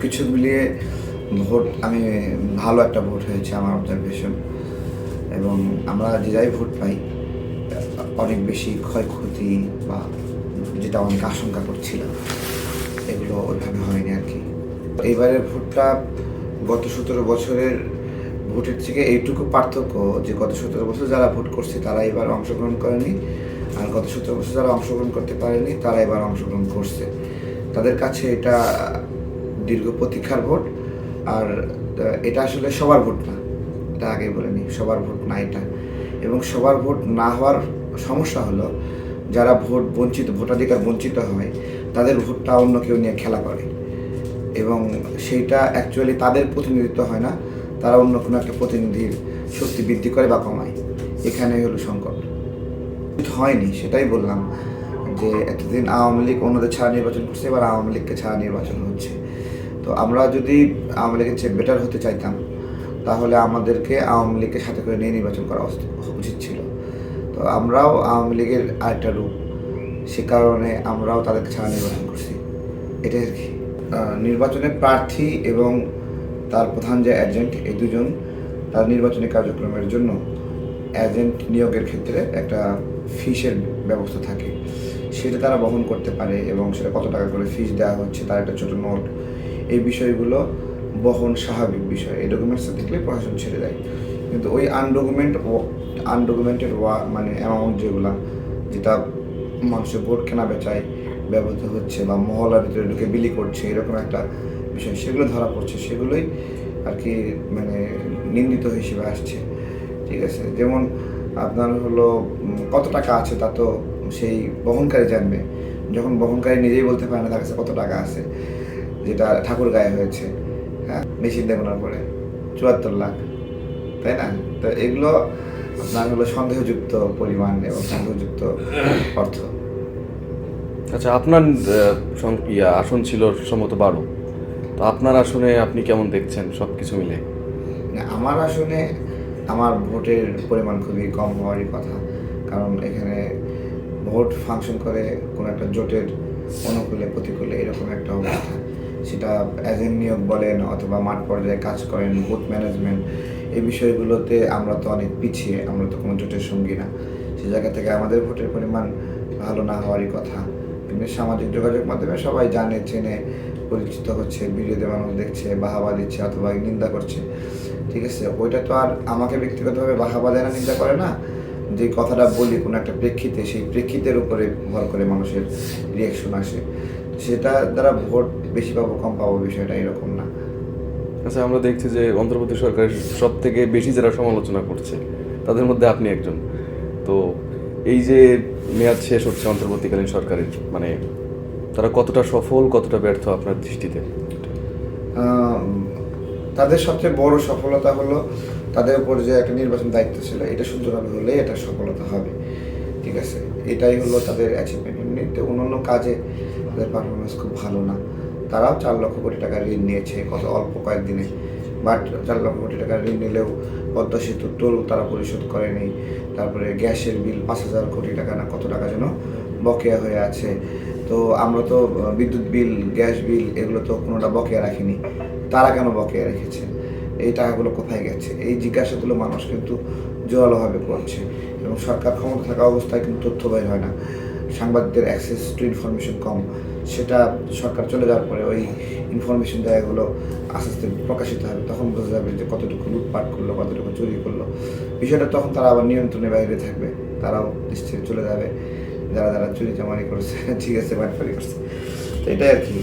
কিছু মিলিয়ে ভোট ভালো একটা ভোট হয়েছে আমার অবজারভেশন। এবং আমরা যে যাই ভোট পাই অনেক বেশি ক্ষয়ক্ষতি বা যেটা অনেক আশঙ্কা করছিলাম এগুলো ওইভাবে হয়নি আর কি। এইবারের ভোটটা গত 17 বছরের ভোটের থেকে এইটুকু পার্থক্য যে গত 17 বছর যারা ভোট করছে তারা এবার অংশগ্রহণ করেনি, আর গত 17 বছর যারা অংশগ্রহণ করতে পারেনি তারা এবার অংশগ্রহণ করছে। তাদের কাছে এটা দীর্ঘ প্রতীক্ষার ভোট। আর এটা আসলে সবার ভোট না, এটা আগেই বলে নিই, সবার ভোট না এটা। এবং সবার ভোট না হওয়ার সমস্যা হলো যারা ভোটাধিকার বঞ্চিত হয় তাদের ভোটটা অন্য কেউ নিয়ে খেলা করে এবং সেইটা অ্যাকচুয়ালি তাদের প্রতিনিধিত্ব হয় না, তারা অন্য কোনো একটা প্রতিনিধির শক্তি বৃদ্ধি করে বা কমায়। এখানেই হলো সংকট। হয়নি সেটাই বললাম যে এতদিন আওয়ামী লীগ অন্যদের ছাড়া নির্বাচন করছে, এবার আওয়ামী লীগকে ছাড়া নির্বাচন হচ্ছে। তো আমরা যদি আওয়ামী লীগের চেয়ে বেটার হতে চাইতাম তাহলে আমাদেরকে আওয়ামী লীগকে সাথে করে নিয়ে নির্বাচন করা উচিত ছিল। তো আমরাও আওয়ামী লীগের আরেকটা রূপ, সে কারণে আমরাও তাদেরকে ছাড়া নির্বাচন করছি, এটাই আর কি। নির্বাচনের প্রার্থী এবং তার প্রধান যে এজেন্ট, এই দুজন তার নির্বাচনী কার্যক্রমের জন্য এজেন্ট নিয়োগের ক্ষেত্রে একটা ফিসের ব্যবস্থা থাকে, সেটা তারা বহন করতে পারে এবং সেটা কত টাকা করে ফিস দেওয়া হচ্ছে তার একটা ছোটো নোট, এই বিষয়গুলো বহন স্বাভাবিক বিষয়। এই ডকুমেন্টসটা দেখলে প্রশাসন ছেড়ে দেয়। কিন্তু ওই আনডকুমেন্টেড মানে অ্যামাউন্ট যেটা মানুষের ভোট কেনা বেচায় ব্যবহৃত হচ্ছে বা মহল্লার ভিতরে ঢুকে বিলি করছে, এরকম একটা বিষয়, সেগুলো ধরা পড়ছে, সেগুলোই আর কি মানে নিন্দিত হিসেবে আসছে। ঠিক আছে, যেমন আপনার হলো কত টাকা আছে তা তো সেই বহনকারী জানবে, যখন বহনকারী নিজেই বলতে পারে না তার কাছে কত টাকা আছে, যেটা ঠাকুর গায়ে হয়েছে, হ্যাঁ, মেশিন দেখানোর পরে 74 লাখ, তাই না? তো এগুলো আপনার হলো সন্দেহযুক্ত পরিমাণ এবং সন্দেহযুক্ত অর্থ। আচ্ছা, আপনার আসন ছিল সম্ভবত 12, তো আপনার আসনে আপনি কেমন দেখছেন সব কিছু মিলে? আমার আসনে আমার ভোটের পরিমাণ খুবই কম হওয়ারই কথা, কারণ এখানে ভোট ফাংশন করে কোনো একটা জোটের অনুকূলে প্রতিকূলে এরকম একটা অবস্থা। সেটা এজেন্ট নিয়োগ বলেন অথবা মাঠ পর্যায়ে কাজ করেন, বুথ ম্যানেজমেন্ট, এই বিষয়গুলোতে আমরা তো অনেক পিছিয়ে, আমরা তো কোনো জোটের সঙ্গী না। সেই জায়গা থেকে আমাদের ভোটের পরিমাণ ভালো না হওয়ারই কথা। কিন্তু সামাজিক যোগাযোগ মাধ্যমে সবাই জানে, চেনে, পরিচিত হচ্ছে, ভিডিওতে মানুষ দেখছে, বাহাবা দিচ্ছে অথবা নিন্দা করছে। ঠিক আছে, ওইটা তো আর আমাকে ব্যক্তিগতভাবে বাহাবা দেয় না, নিন্দা করে না। যে কথাটা বলি কোনো একটা প্রেক্ষিতে, সেই প্রেক্ষিতের উপরে ভর করে মানুষের রিয়াকশন আসে। সেটা দ্বারা ভোট বেশি পাবো কম পাবো বিষয়টা এরকম না। আচ্ছা, আমরা দেখছি যে অন্তর্বর্তী সরকারের সব থেকে বেশি যারা সমালোচনা করছে তাদের মধ্যে আপনি একজন। তো এই যে মেয়াদ শেষ হচ্ছে অন্তর্বর্তীকালীন সরকারের, মানে তারা কতটা সফল কতটা ব্যর্থ আপনার দৃষ্টিতে? তাদের সবচেয়ে বড় সফলতা হলো তাদের উপর যে একটা নির্বাচন দায়িত্ব ছিল, এটা সুন্দরভাবে হলে এটা সফলতা হবে। ঠিক আছে, এটাই হলো তাদের অ্যাচিভমেন্ট। এমনিতে অন্যান্য কাজে তাদের পারফরমেন্স খুব ভালো না। তারাও 4 লক্ষ কোটি টাকা ঋণ নিয়েছে অল্প কয়েকদিনে, বাট 4 লক্ষ কোটি টাকা ঋণ নিলেও পদ্মা সেতুর টোল তারা পরিশোধ করেনি। তারপরে গ্যাসের বিল 5,000 কোটি টাকা না কত টাকা যেন বকেয়া হয়ে আছে। তো আমরা তো বিদ্যুৎ বিল, গ্যাস বিল এগুলো তো কোনোটা বকেয়া রাখিনি, তারা কেন বকেয়া রেখেছে, এই টাকাগুলো কোথায় গেছে, এই জিজ্ঞাসাগুলো মানুষ কিন্তু জোরালোভাবে করছে। এবং সরকার ক্ষমতা থাকা অবস্থায় কিন্তু তথ্য বের হয় না, সাংবাদিকদের অ্যাক্সেস টু ইনফরমেশন কম, সেটা সরকার চলে যাওয়ার পরে ওই ইনফরমেশন জায়গাগুলো আস্তে আস্তে প্রকাশিত হবে, তখন বোঝা যাবে যে কতটুকু লুটপাট করলো, কতটুকু চুরি করলো। বিষয়টা তখন তারা আবার নিয়ন্ত্রণের বাইরে থাকবে, তারাও নিশ্চয়ই চলে যাবে যারা যারা চুরি চামারি করছে, ঠিক আছে, বাটপারি করছে। তো এটাই আর কি।